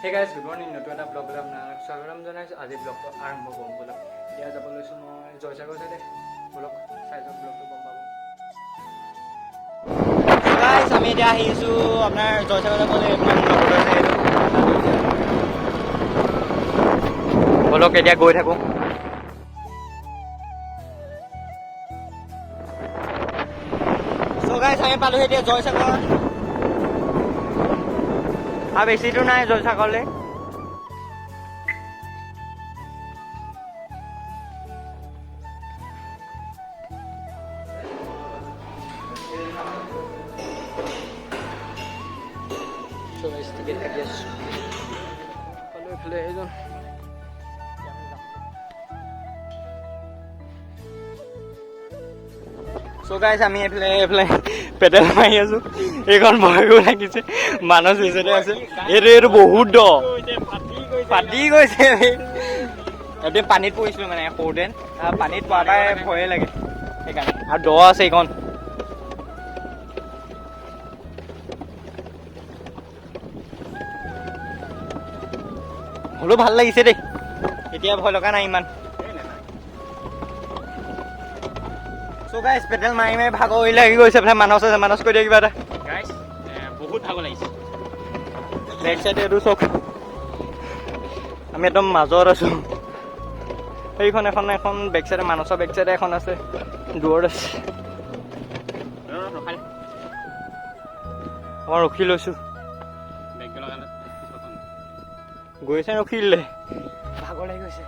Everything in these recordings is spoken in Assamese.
Hey guys, good morning. নতুন এটা ব্লগ লৈ আপোনাক স্বাগতম জনাইছোঁ। আজি ব্লগটো আৰম্ভ কৰোঁ বলক। এতিয়া যাব লৈছোঁ মই জয়সাগৰ চাইডে। বলক চাই যাওক ব্লগটো গম পাব। গাইছ আমি এতিয়া আহিছোঁ আপোনাৰ জয়সাগৰ যাবলৈ বলক এতিয়া গৈ থাকোঁ। গাইছ আমি পালোঁ এতিয়া জয়সাগৰ আৰু বেছি দূৰ নাই জয়সাগৰলৈ। গাইছ আমি এইফালে পেডেল মাৰি আছোঁ। এইখন ভয়ো লাগিছে, মানুহ পিছতে আছে। এইটো বহুত দ ফাটি গৈছে। এতিয়া পানীত পৰিছিলোঁ মানে সৰুতে, পানীত পৰাৰ ভয়ে লাগে সেইকাৰণে, আৰু দ আছে এইখন। হ'লেও ভাল লাগিছে দেই, এতিয়া ভয় লগা নাই ইমান। গাইছ পেডেল মাৰি মাৰি ভাগৰ লাগি গৈছে। মানুহ আছে, মানুহ কৈ দিয়া কিবা এটা। গাইছ বহুত ভাগৰ লাগিছে। বেক চাইডে এইটো চক, আমি একদম মাজত আছোঁ। সেইখন এখন বেক চাইডে, মানসৰ বেক চাইডে এখন আছে, দূৰত আছে। অকণ ৰখি লৈছোঁ, গৈছে ৰখি দিলে, ভাগৰ লাগি গৈছে।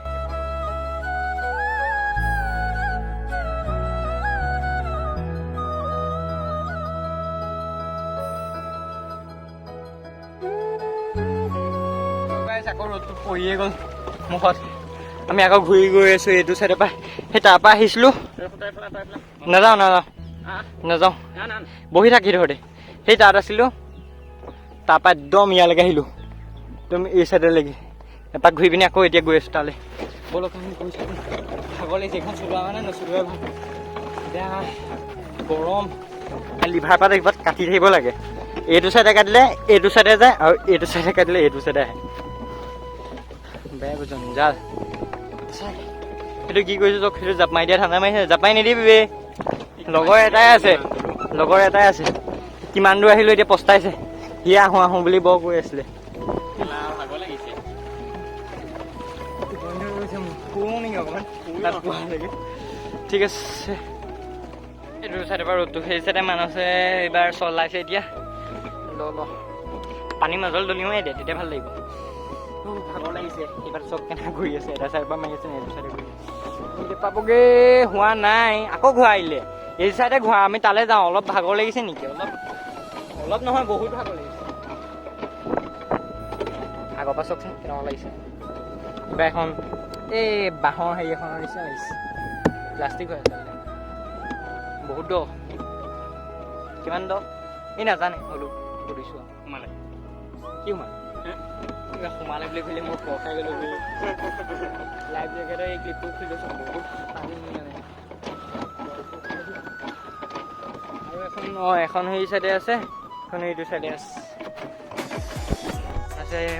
আকৌ ৰ'দটো পৰিয়ে গ'ল মুখত। আমি আকৌ ঘূৰি গৈ আছোঁ এইটো চাইডৰ পৰা। সেই তাৰপৰা আহিছিলোঁ। নাযাওঁ বহি থাকি ধৰতে। সেই তাত আছিলোঁ, তাৰপৰা একদম ইয়ালৈকে আহিলোঁ, একদম এই চাইডলৈকে। এপাক ঘূৰি পিনি আকৌ এতিয়া গৈ আছোঁ তালৈ। বলক আমি গৈ থাকোঁ। ভাগৰ লাগিছে, এইখন চলোৱা মানে নচলোৱাই ভাল। এতিয়া গৰম, লিভাৰ পাত এইবাৰ কাটি থাকিব লাগে। এইটো চাইডে কাটিলে এইটো চাইডে যায়, আৰু এইটো চাইডে কাটিলে এইটো চাইডে আহে। বেয়া বুজন যা। সেইটো কি কৰিছোঁ তোক, সেইটো জাপ মাৰি দিয়া ঠাণ্ডা মাৰিছে। জাপ মাৰি নিদিবি, লগৰ এটাই আছে। কিমান দূৰ আহিলোঁ এতিয়া পস্তাইছে। সি আহোঁ বুলি বৰ কৈ আছিলে। ঠিক আছে, এইটো চাইডৰ পৰা ৰ'দটো, সেই চাইডে মানুহ আছে। এইবাৰ চলাইছে এতিয়া। ল পানীৰ মাজলৈ দলিয়াই এতিয়া, তেতিয়া ভাল লাগিব। ভাগৰ লাগিছে। এইবাৰ চব কেনেকৈ ঘূৰি আছে, এটা চাইডৰ পৰা মাৰি আছে, এইটো চাইডে ঘূৰি আছে। পাবগৈ হোৱা নাই, আকৌ ঘূৰাইলে। এই চাইডে ঘূৰা, আমি তালৈ যাওঁ। অলপ ভাগৰ লাগিছে নেকি? অলপ নহয়, বহুত ভাগৰ লাগিছে। আগৰ পৰা চাওকচোন কেনেকুৱা লাগিছে। কিবা এখন এই বাঁহৰ হেৰি এখনৰ নিচিনা লাগিছে, প্লাষ্টিক হৈ আছে। বহুত দ, কিমান দ এই নাজানে, হ'লেও সুধিছোঁ। সোমালে কি সোমালে বুলি ক'লে মই ভয় খাই গ'লোঁ। লাইফ জেকেটৰ এই ক্লিপটো খুলিছোঁ, বহুত পানী মানে। আৰু এখন হেৰি চাইডে আছে, এখন এইটো চাইডে আছে।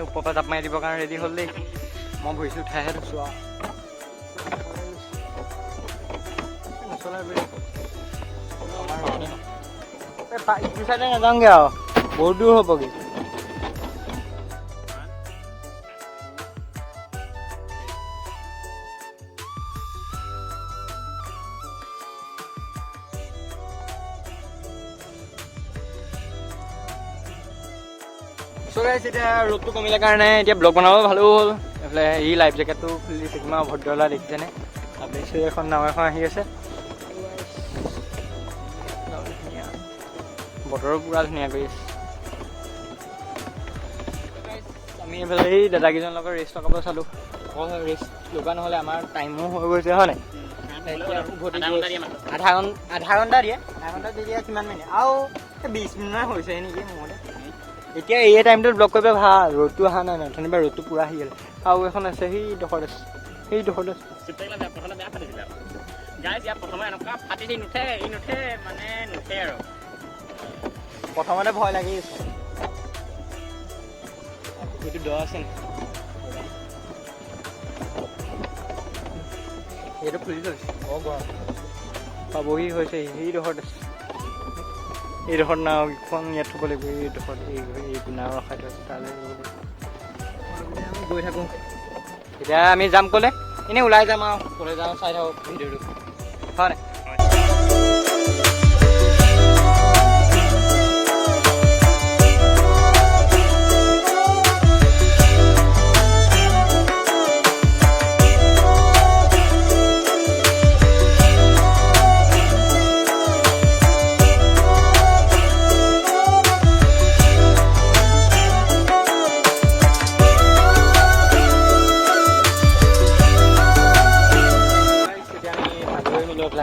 ওপৰৰ পৰা জাপ মাৰি দিবৰ কাৰণে ৰেডি হ'ল দেই। মই ভৰিছোঁ উঠাইহে থৈছোঁ আৰু ইটো চাইডে নাযাওঁগৈ আৰু, বহুত দূৰ হ'বগৈ। এতিয়া ৰ'দটো কমিলে কাৰণে এতিয়া ব্লগ বনাব ভালো হ'ল। এইফালে এই লাইফ জেকেটটো খুলি দিছে, কিমান ভদ্ৰলা দেখিছেনে? তাৰপিছত এখন নাও এখন আহি আছে। বতৰো পুৰা ধুনীয়া কৰি আছে। আমি এইফালে এই দাদাকেইজনৰ লগত ৰেষ্ট লগাব চালোঁ। আকৌ ৰেষ্ট লগা নহ'লে আমাৰ টাইমো হৈ গৈছে, হয় নাই? আধা ঘণ্টা দিয়ে। আধা ঘণ্টা দি দিয়া কিমান মিনিট আৰু 20 মিনিটমান হৈছে নেকি মোৰ মতে। এতিয়া এই টাইমটোত ব্লগ কৰিব ভাল, ৰ'দটো অহা নাই, নথনিবা ৰ'দটো পুৰা আহি গ'ল। আৰু এখন আছে, সেইডোখৰত আছে। প্ৰথমতে ভয় লাগি আছে। এইটো দ আছে নি এইটো খুলি থৈছে পাবহি হৈছে এইডোখৰত আছে এইডোখৰত নাওখন ইয়াত থ'ব লাগিব এইডোখৰত এই নাও ৰখাই থৈছে তালৈ আমি গৈ থাকোঁ এতিয়া আমি যাম ক'লে এনেই ওলাই যাম আৰু ক'লে যাওঁ চাই থাকোঁ ভিডিঅ'টো হয় নাই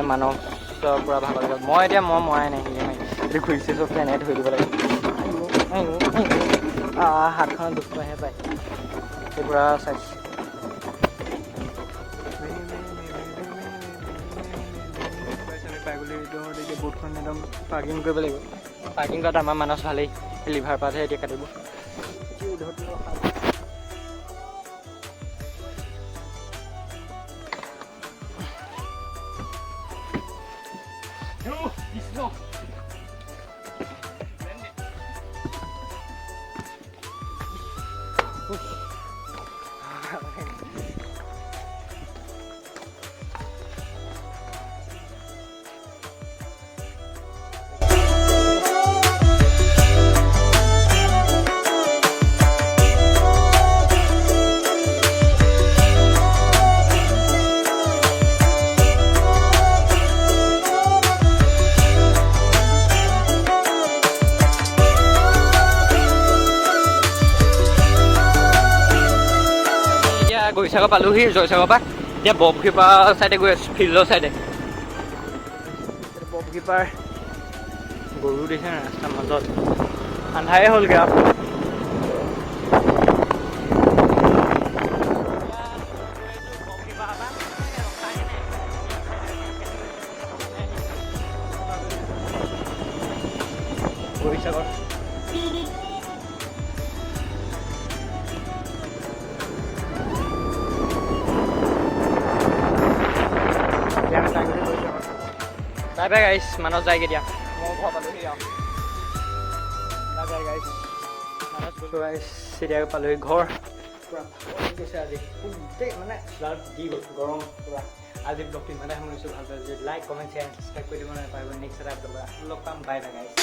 মানসৰ পৰা ভাগৰ লাগিব মই এতিয়া মৰাই নাই এইটো ঘূৰিছে চব এনেকৈ ধৰি দিব লাগে হাতখনত দুখ পাইহে পায় সেই পৰা চাইছোঁ পাই গ'লে এইটো এতিয়া বুটখন একদম পাৰ্কিং কৰিব লাগিব পাৰ্কিং কৰাত আমাৰ মানস ভালেই লিভাৰ পাতহে এতিয়া কাটিব গৈছাগৰ পালোহি জয়সাগৰ পৰা এতিয়া ববকিপাৰ চাইডে গৈ আছোঁ ফিল্ডৰ চাইডে ববকিপাৰ গৰু দিছে ৰাস্তাৰ মাজত আন্ধাৰে হ'লগৈ আৰু গৈছাগৰ বাই বাই গাইছ মানস যায়গৈ দিয়া মই ঘৰ পালোহি আৰু বাই বাই গাইছ মানস গ'লোঁ গাইছ এতিয়া পালোহি ঘৰ পূৰা গৈছে আজি গোটেই মানে ফ্লাড দি গ'ল গৰম পূৰা আজি ব্লগটো ইমানে শুনিছোঁ ভাল পাইছোঁ যদি লাইক কমেণ্ট শ্বেয়াৰ ছাবস্ক্ৰাইব কৰি দিব নাপাৰিব নেক্সট এটা ব্লগ লগ পাম বাই বাই গাইছ